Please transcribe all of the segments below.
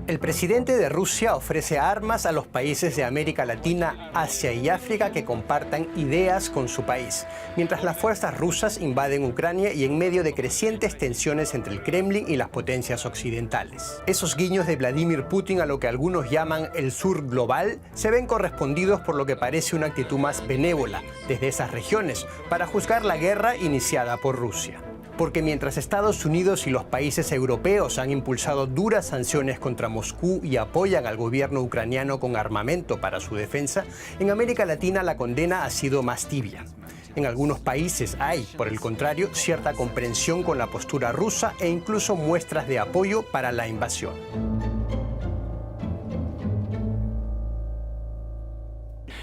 El presidente de Rusia ofrece armas a los países de América Latina, Asia y África que compartan ideas con su país, mientras las fuerzas rusas invaden Ucrania y en medio de crecientes tensiones entre el Kremlin y las potencias occidentales. Esos guiños de Vladimir Putin a lo que algunos llaman el sur global se ven correspondidos por lo que parece una actitud más benévola desde esas regiones para juzgar la guerra iniciada por Rusia. Porque mientras Estados Unidos y los países europeos han impulsado duras sanciones contra Moscú y apoyan al gobierno ucraniano con armamento para su defensa, en América Latina la condena ha sido más tibia. En algunos países hay, por el contrario, cierta comprensión con la postura rusa e incluso muestras de apoyo para la invasión.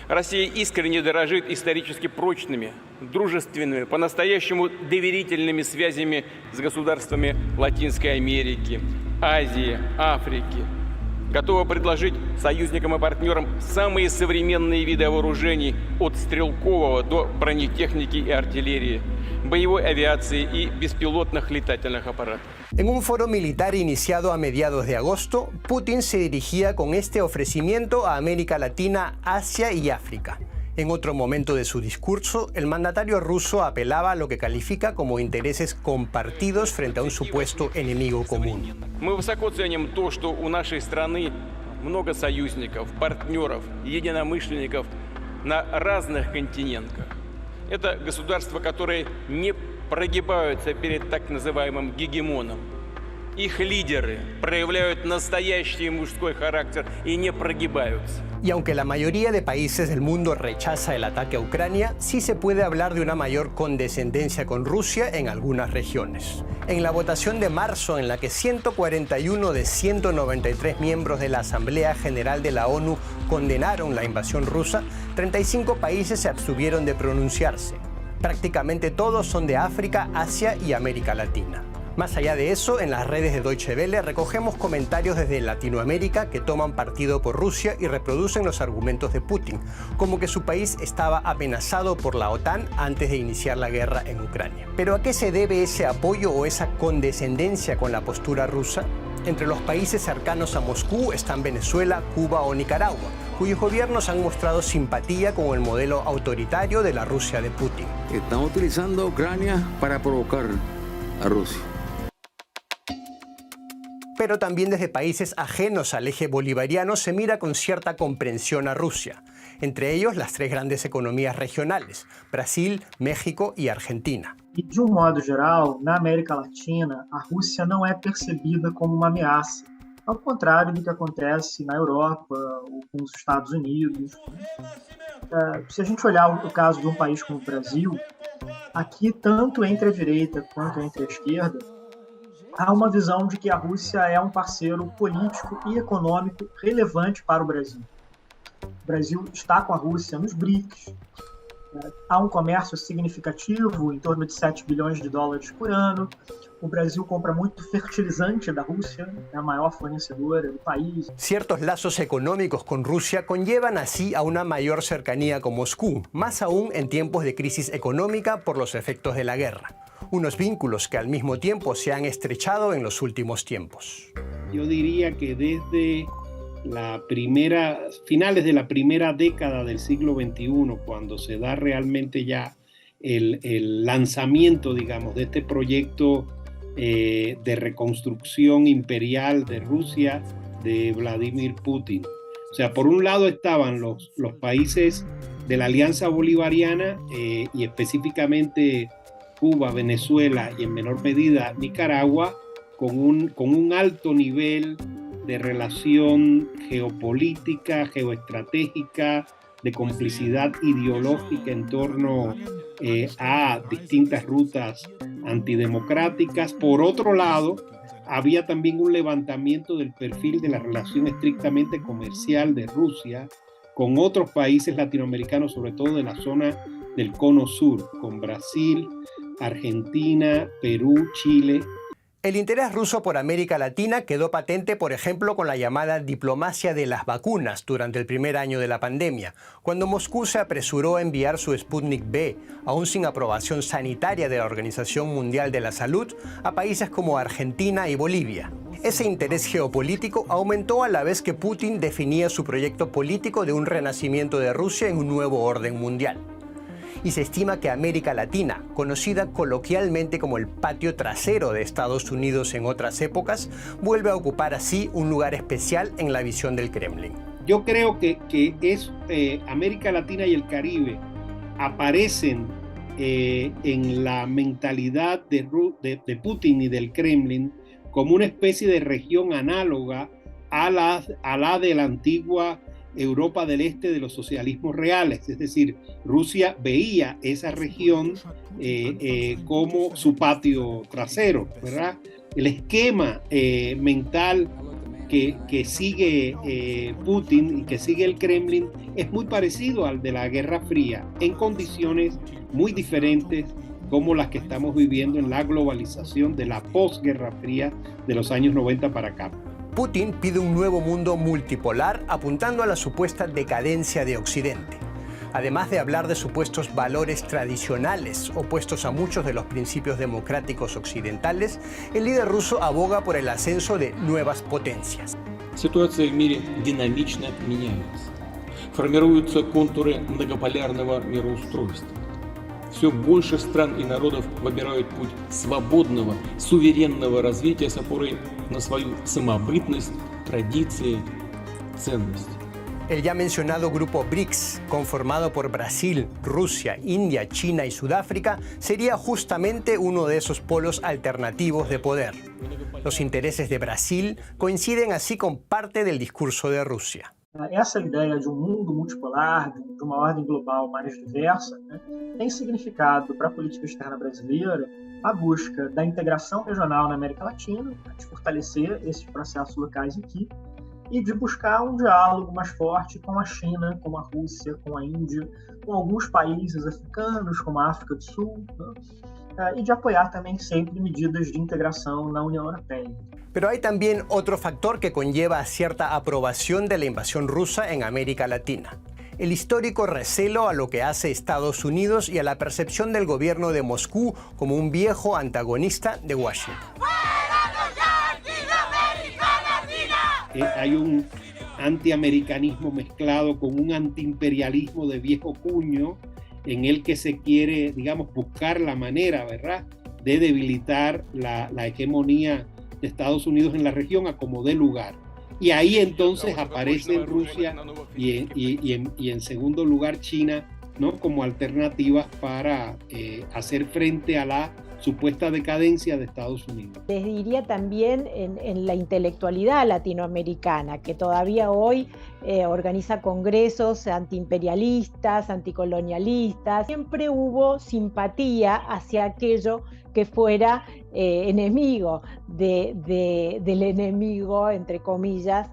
Россия искренне дорожит исторически прочными, дружественными, по-настоящему доверительными связями с государствами Латинской Америки, Азии, Африки. Готова предложить союзникам и партнерам самые современные виды вооружений, от стрелкового до бронетехники и артиллерии, боевой авиации и беспилотных летательных аппаратов. En un foro militar iniciado a mediados de agosto, Putin se dirigía con este ofrecimiento a América Latina, Asia y África. En otro momento de su discurso, el mandatario ruso apelaba a lo que califica como intereses compartidos frente a un supuesto enemigo común. Мы высоко ценим то, что у нашей страны много союзников, партнеров, единомышленников на разных континентах. Это государства, которые не прогибаются перед так называемым гегемоном. Их лидеры проявляют настоящий мужской характер и не прогибаются. Y aunque la mayoría de países del mundo rechaza el ataque a Ucrania, sí se puede hablar de una mayor condescendencia con Rusia en algunas regiones. En la votación de marzo, en la que 141 de 193 miembros de la Asamblea General de la ONU condenaron la invasión rusa, 35 países se abstuvieron de pronunciarse. Prácticamente todos son de África, Asia y América Latina. Más allá de eso, en las redes de Deutsche Welle recogemos comentarios desde Latinoamérica que toman partido por Rusia y reproducen los argumentos de Putin, como que su país estaba amenazado por la OTAN antes de iniciar la guerra en Ucrania. ¿Pero a qué se debe ese apoyo o esa condescendencia con la postura rusa? Entre los países cercanos a Moscú están Venezuela, Cuba o Nicaragua, cuyos gobiernos han mostrado simpatía con el modelo autoritario de la Rusia de Putin. Están utilizando a Ucrania para provocar a Rusia. Pero también desde países ajenos al eje bolivariano se mira con cierta comprensión a Rusia, entre ellos las tres grandes economías regionales, Brasil, México y Argentina. E, de modo geral, na América Latina, a Rússia não é percebida como uma ameaça, ao contrário do que acontece na Europa ou com os Estados Unidos. Se a gente olhar o caso de um país como o Brasil, aqui, tanto entre a direita quanto entre a esquerda, há uma visão de que a Rússia é um parceiro político e econômico relevante para o Brasil. O Brasil está com a Rússia nos BRICS, há um comércio significativo, em torno de 7 bilhões de dólares por ano. O Brasil compra muito fertilizante da Rússia, é a maior fornecedora do país. Ciertos lazos económicos con Rusia conllevan así a una mayor cercanía con Moscú, más aún en tiempos de crisis económica por los efectos de la guerra. Unos vínculos que al mismo tiempo se han estrechado en los últimos tiempos. Yo diría que desde finales de la primera década del siglo XXI, cuando se da realmente ya el lanzamiento, digamos, de este proyecto de reconstrucción imperial de Rusia, de Vladimir Putin. O sea, por un lado estaban los países de la Alianza Bolivariana y específicamente Cuba, Venezuela y en menor medida Nicaragua, con un alto nivel de relación geopolítica, geoestratégica, de complicidad ideológica en torno a distintas rutas antidemocráticas. Por otro lado, había también un levantamiento del perfil de la relación estrictamente comercial de Rusia con otros países latinoamericanos, sobre todo de la zona del Cono Sur, con Brasil, Argentina, Perú, Chile. El interés ruso por América Latina quedó patente, por ejemplo, con la llamada diplomacia de las vacunas durante el primer año de la pandemia, cuando Moscú se apresuró a enviar su Sputnik V, aún sin aprobación sanitaria de la Organización Mundial de la Salud, a países como Argentina y Bolivia. Ese interés geopolítico aumentó a la vez que Putin definía su proyecto político de un renacimiento de Rusia en un nuevo orden mundial. Y se estima que América Latina, conocida coloquialmente como el patio trasero de Estados Unidos en otras épocas, vuelve a ocupar así un lugar especial en la visión del Kremlin. Yo creo que América Latina y el Caribe aparecen en la mentalidad de Putin y del Kremlin como una especie de región análoga a la de la antigua Europa del Este de los socialismos reales. Es decir, Rusia veía esa región como su patio trasero, ¿verdad? El esquema mental que sigue Putin y que sigue el Kremlin es muy parecido al de la Guerra Fría, en condiciones muy diferentes como las que estamos viviendo en la globalización de la posguerra fría de los años 90 para acá. Putin pide un nuevo mundo multipolar apuntando a la supuesta decadencia de Occidente. Además de hablar de supuestos valores tradicionales opuestos a muchos de los principios democráticos occidentales, el líder ruso aboga por el ascenso de nuevas potencias. Ситуация в мире динамично меняется. Формируются контуры многополярного мироустройства. Все больше стран и народов выбирают путь свободного, суверенного развития с опорой на свою самобытность, традиции, ценности. El ya mencionado grupo BRICS, conformado por Brasil, Rusia, India, China y Sudáfrica, sería justamente uno de esos polos alternativos de poder. Los intereses de Brasil coinciden así con parte del discurso de Rusia. Essa ideia de mundo multipolar, de uma ordem global mais diversa, tem significado para a política externa brasileira a busca da integração regional na América Latina, de fortalecer esses processos locais aqui, e de buscar um diálogo mais forte com a China, com a Rússia, com a Índia, com alguns países africanos, como a África do Sul, y de apoyar también siempre medidas de integración en la Unión Europea. Pero hay también otro factor que conlleva a cierta aprobación de la invasión rusa en América Latina: el histórico recelo a lo que hace Estados Unidos y a la percepción del gobierno de Moscú como un viejo antagonista de Washington. Hay un antiamericanismo mezclado con un antiimperialismo de viejo cuño en el que se quiere, digamos, buscar la manera, ¿verdad?, de debilitar la hegemonía de Estados Unidos en la región a como dé lugar. Y ahí entonces aparece Rusia y en segundo lugar China, ¿no?, como alternativas para hacer frente a la supuesta decadencia de Estados Unidos. Les diría también en la intelectualidad latinoamericana, que todavía hoy organiza congresos antiimperialistas, anticolonialistas. Siempre hubo simpatía hacia aquello que fuera enemigo del enemigo, entre comillas.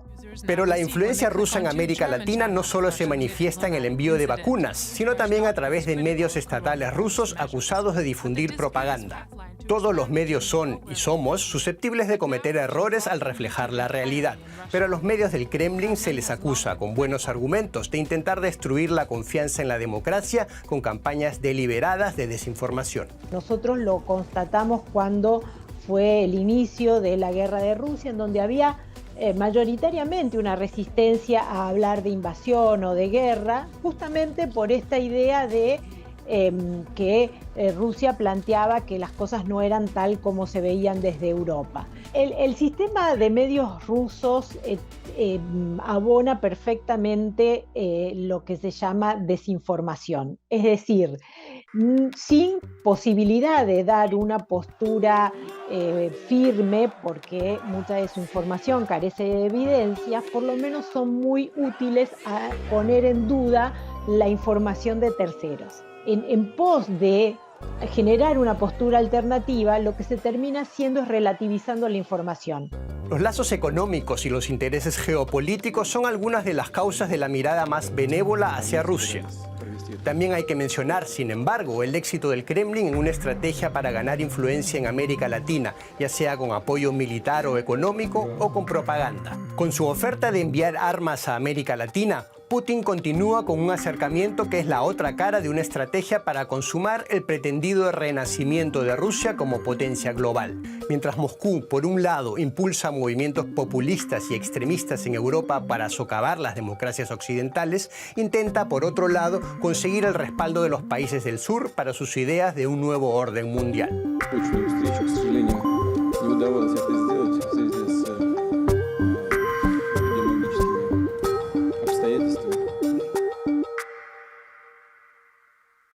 Pero la influencia rusa en América Latina no solo se manifiesta en el envío de vacunas, sino también a través de medios estatales rusos acusados de difundir propaganda. Todos los medios son y somos susceptibles de cometer errores al reflejar la realidad, pero a los medios del Kremlin se les acusa, con buenos argumentos, de intentar destruir la confianza en la democracia con campañas deliberadas de desinformación. Nosotros lo constatamos cuando fue el inicio de la guerra de Rusia, en donde había mayoritariamente una resistencia a hablar de invasión o de guerra, justamente por esta idea de que Rusia planteaba que las cosas no eran tal como se veían desde Europa. El sistema de medios rusos abona perfectamente lo que se llama desinformación, es decir, sin posibilidad de dar una postura firme, porque mucha de su información carece de evidencias, por lo menos son muy útiles a poner en duda la información de terceros. En pos de generar una postura alternativa, lo que se termina haciendo es relativizando la información. Los lazos económicos y los intereses geopolíticos son algunas de las causas de la mirada más benévola hacia Rusia. También hay que mencionar, sin embargo, el éxito del Kremlin en una estrategia para ganar influencia en América Latina, ya sea con apoyo militar o económico o con propaganda. Con su oferta de enviar armas a América Latina, Putin continúa con un acercamiento que es la otra cara de una estrategia para consumar el pretendido renacimiento de Rusia como potencia global. Mientras Moscú, por un lado, impulsa movimientos populistas y extremistas en Europa para socavar las democracias occidentales, intenta, por otro lado, conseguir el respaldo de los países del sur para sus ideas de un nuevo orden mundial.